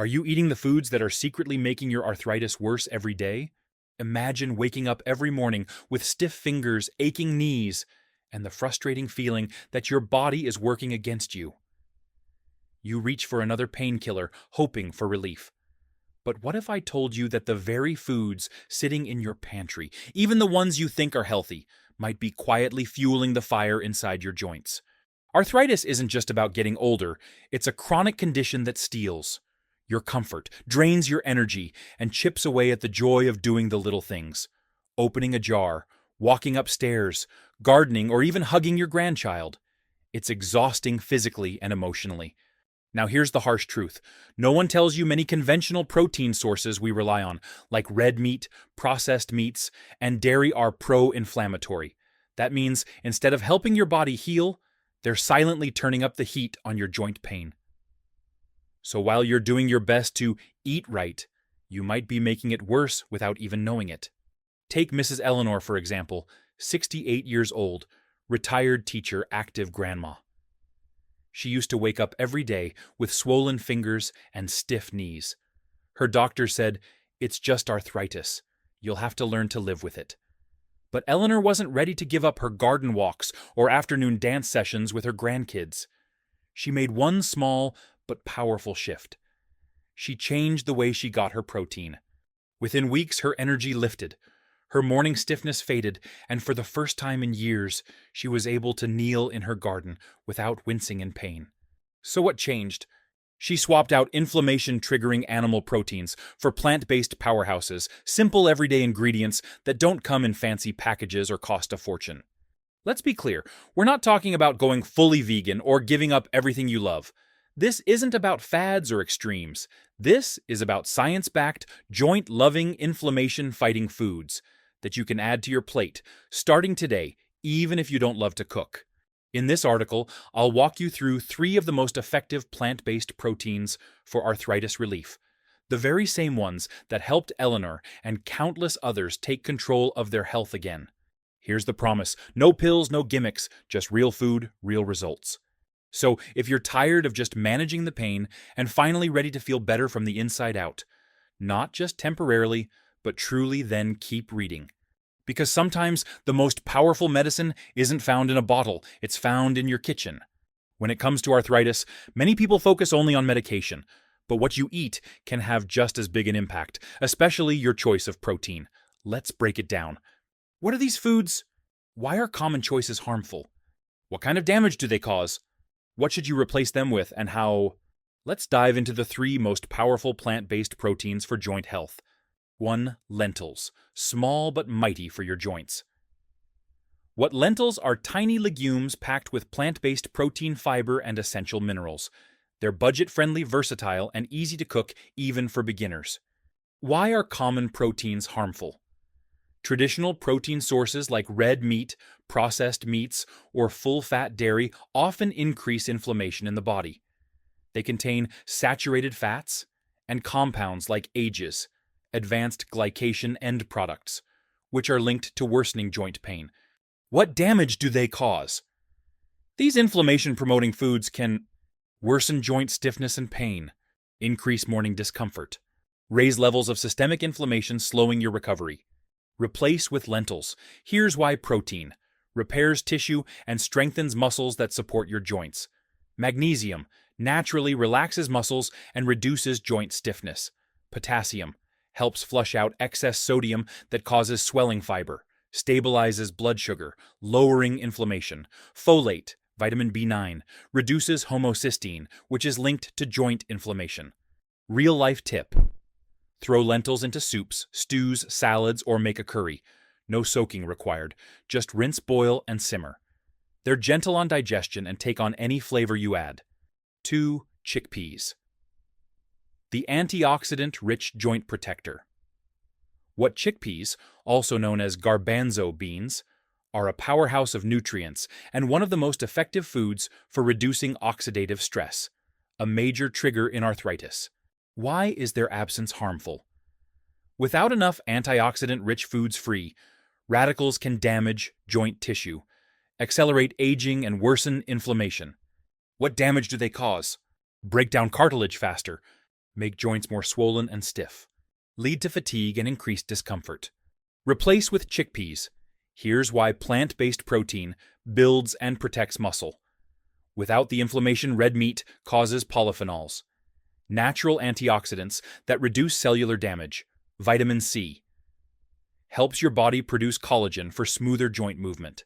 Are you eating the foods that are secretly making your arthritis worse every day? Imagine waking up every morning with stiff fingers, aching knees, and the frustrating feeling that your body is working against you. You reach for another painkiller, hoping for relief. But what if I told you that the very foods sitting in your pantry, even the ones you think are healthy, might be quietly fueling the fire inside your joints? Arthritis isn't just about getting older, it's a chronic condition that steals your comfort, drains your energy, and chips away at the joy of doing the little things. Opening a jar, walking upstairs, gardening, or even hugging your grandchild. It's exhausting physically and emotionally. Now here's the harsh truth. No one tells you many conventional protein sources we rely on, like red meat, processed meats, and dairy are pro-inflammatory. That means instead of helping your body heal, they're silently turning up the heat on your joint pain. So while you're doing your best to eat right, you might be making it worse without even knowing it. Take Mrs. Eleanor, for example, 68 years old, retired teacher, active grandma. She used to wake up every day with swollen fingers and stiff knees. Her doctor said, "It's just arthritis. You'll have to learn to live with it." But Eleanor wasn't ready to give up her garden walks or afternoon dance sessions with her grandkids. She made one small but powerful shift. She changed the way she got her protein. Within weeks, her energy lifted. Her morning stiffness faded, and for the first time in years, she was able to kneel in her garden without wincing in pain. So what changed? She swapped out inflammation-triggering animal proteins for plant-based powerhouses, simple everyday ingredients that don't come in fancy packages or cost a fortune. Let's be clear, we're not talking about going fully vegan or giving up everything you love. This isn't about fads or extremes. This is about science-backed, joint-loving, inflammation-fighting foods that you can add to your plate, starting today, even if you don't love to cook. In this article, I'll walk you through 3 of the most effective plant-based proteins for arthritis relief, the very same ones that helped Eleanor and countless others take control of their health again. Here's the promise: no pills, no gimmicks, just real food, real results. So, if you're tired of just managing the pain and finally ready to feel better from the inside out, not just temporarily, but truly, then keep reading. Because sometimes the most powerful medicine isn't found in a bottle, it's found in your kitchen. When it comes to arthritis, many people focus only on medication, but what you eat can have just as big an impact, especially your choice of protein. Let's break it down. What are these foods? Why are common choices harmful? What kind of damage do they cause? What should you replace them with, and how? Let's dive into the 3 most powerful plant-based proteins for joint health. 1. Lentils, small but mighty for your joints. What lentils are tiny legumes packed with plant-based protein, fiber, and essential minerals. They're budget-friendly, versatile, and easy to cook even for beginners. Why are common proteins harmful? Traditional protein sources like red meat, processed meats, or full-fat dairy often increase inflammation in the body. They contain saturated fats and compounds like AGEs, advanced glycation end products, which are linked to worsening joint pain. What damage do they cause? These inflammation-promoting foods can worsen joint stiffness and pain, increase morning discomfort, raise levels of systemic inflammation, slowing your recovery. Replace with lentils. Here's why: protein repairs tissue and strengthens muscles that support your joints. Magnesium naturally relaxes muscles and reduces joint stiffness. Potassium helps flush out excess sodium that causes swelling fiber, stabilizes blood sugar, lowering inflammation. Folate, vitamin B9, reduces homocysteine, which is linked to joint inflammation. Real-life tip: throw lentils into soups, stews, salads, or make a curry. No soaking required. Just rinse, boil, and simmer. They're gentle on digestion and take on any flavor you add. 2. Chickpeas, the antioxidant-rich joint protector. What chickpeas, also known as garbanzo beans, are a powerhouse of nutrients and one of the most effective foods for reducing oxidative stress, a major trigger in arthritis. Why is their absence harmful? Without enough antioxidant-rich foods free, radicals can damage joint tissue, accelerate aging, and worsen inflammation. What damage do they cause? Break down cartilage faster, make joints more swollen and stiff, lead to fatigue and increased discomfort. Replace with chickpeas. Here's why plant-based protein builds and protects muscle. Without the inflammation, red meat causes polyphenols, natural antioxidants that reduce cellular damage. Vitamin C helps your body produce collagen for smoother joint movement.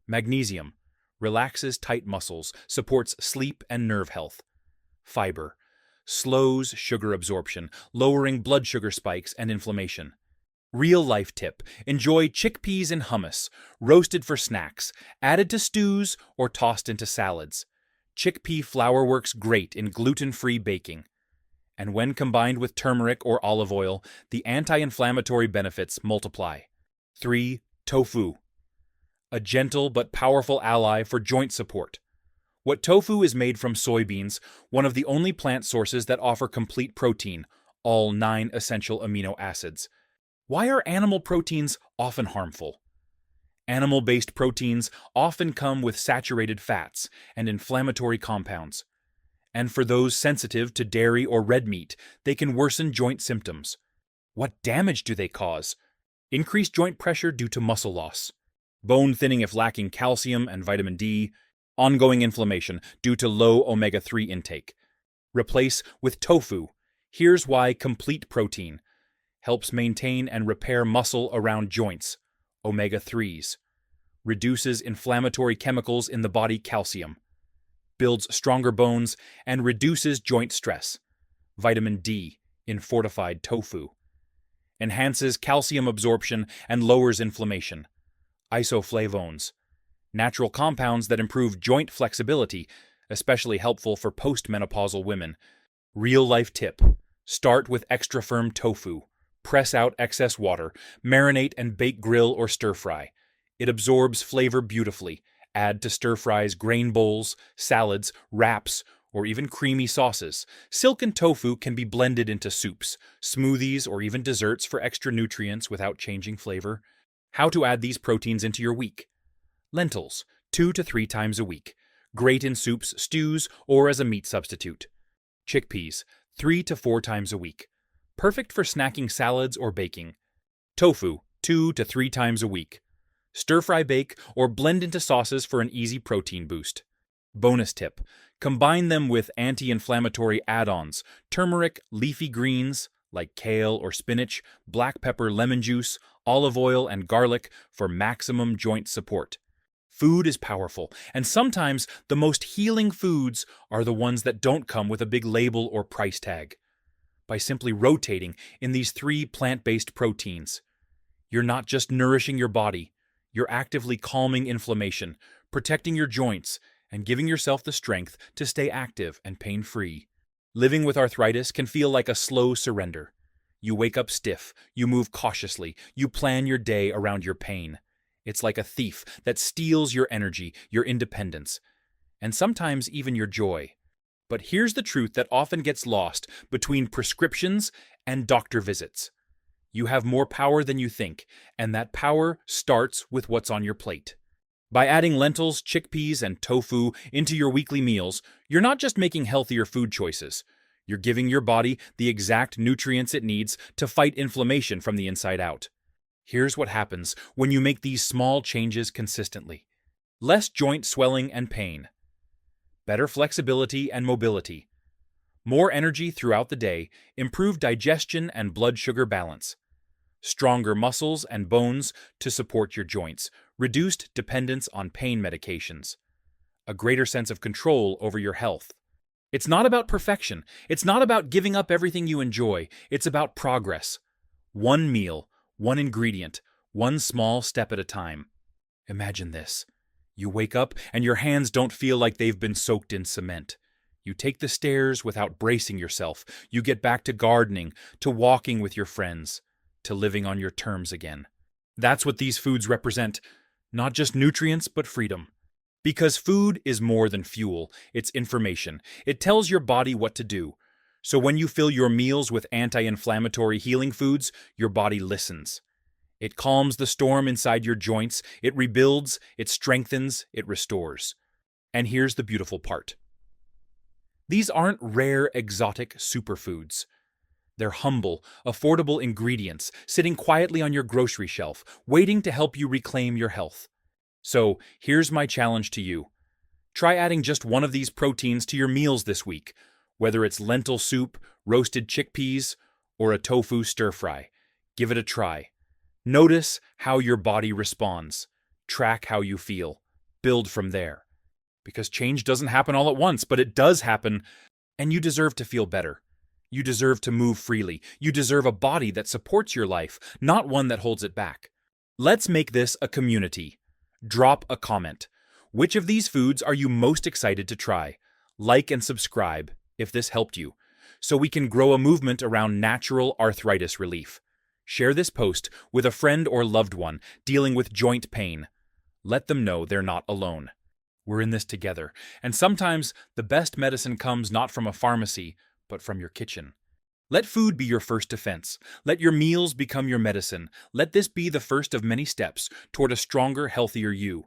Magnesium relaxes tight muscles, supports sleep and nerve health. Fiber slows sugar absorption, lowering blood sugar spikes and inflammation. Real-life tip: enjoy chickpeas in hummus, roasted for snacks, added to stews, or tossed into salads. Chickpea flour works great in gluten-free baking. And when combined with turmeric or olive oil, the anti-inflammatory benefits multiply. 3. Tofu, a gentle but powerful ally for joint support. What tofu is made from soybeans, one of the only plant sources that offer complete protein, all 9 essential amino acids. Why are animal proteins often harmful? Animal-based proteins often come with saturated fats and inflammatory compounds. And for those sensitive to dairy or red meat, they can worsen joint symptoms. What damage do they cause? Increased joint pressure due to muscle loss, bone thinning if lacking calcium and vitamin D, ongoing inflammation due to low omega-3 intake. Replace with tofu. Here's why complete protein helps maintain and repair muscle around joints. Omega-3s reduces inflammatory chemicals in the body. Calcium builds stronger bones and reduces joint stress. Vitamin D in fortified tofu enhances calcium absorption and lowers inflammation. Isoflavones, natural compounds that improve joint flexibility, especially helpful for postmenopausal women. Real-life tip: start with extra firm tofu. Press out excess water, marinate and bake, grill or stir-fry. It absorbs flavor beautifully. Add to stir-fries, grain bowls, salads, wraps, or even creamy sauces. Silken tofu can be blended into soups, smoothies, or even desserts for extra nutrients without changing flavor. How to add these proteins into your week. Lentils, 2 to 3 times a week. Great in soups, stews, or as a meat substitute. Chickpeas, 3 to 4 times a week. Perfect for snacking, salads, or baking. Tofu, 2 to 3 times a week. Stir-fry, bake, or blend into sauces for an easy protein boost. Bonus tip: combine them with anti-inflammatory add-ons, turmeric, leafy greens like kale or spinach, black pepper, lemon juice, olive oil, and garlic for maximum joint support. Food is powerful, and sometimes the most healing foods are the ones that don't come with a big label or price tag. By simply rotating in these 3 plant-based proteins, you're not just nourishing your body, you're actively calming inflammation, protecting your joints, and giving yourself the strength to stay active and pain-free. Living with arthritis can feel like a slow surrender. You wake up stiff, you move cautiously, you plan your day around your pain. It's like a thief that steals your energy, your independence, and sometimes even your joy. But here's the truth that often gets lost between prescriptions and doctor visits. You have more power than you think, and that power starts with what's on your plate. By adding lentils, chickpeas, and tofu into your weekly meals, you're not just making healthier food choices. You're giving your body the exact nutrients it needs to fight inflammation from the inside out. Here's what happens when you make these small changes consistently. Less joint swelling and pain. Better flexibility and mobility. More energy throughout the day, improved digestion and blood sugar balance. Stronger muscles and bones to support your joints, reduced dependence on pain medications. A greater sense of control over your health. It's not about perfection. It's not about giving up everything you enjoy. It's about progress. One meal, one ingredient, one small step at a time. Imagine this. You wake up and your hands don't feel like they've been soaked in cement. You take the stairs without bracing yourself. You get back to gardening, to walking with your friends, to living on your terms again. That's what these foods represent. Not just nutrients, but freedom. Because food is more than fuel, it's information. It tells your body what to do. So when you fill your meals with anti-inflammatory healing foods, your body listens. It calms the storm inside your joints, it rebuilds, it strengthens, it restores. And here's the beautiful part. These aren't rare, exotic superfoods. They're humble, affordable ingredients sitting quietly on your grocery shelf, waiting to help you reclaim your health. So, here's my challenge to you. Try adding just one of these proteins to your meals this week, whether it's lentil soup, roasted chickpeas, or a tofu stir fry. Give it a try. Notice how your body responds. Track how you feel. Build from there. Because change doesn't happen all at once, but it does happen, and you deserve to feel better. You deserve to move freely. You deserve a body that supports your life, not one that holds it back. Let's make this a community. Drop a comment. Which of these foods are you most excited to try? Like and subscribe if this helped you, so we can grow a movement around natural arthritis relief. Share this post with a friend or loved one dealing with joint pain. Let them know they're not alone. We're in this together, and sometimes the best medicine comes not from a pharmacy, but from your kitchen. Let food be your first defense. Let your meals become your medicine. Let this be the first of many steps toward a stronger, healthier you.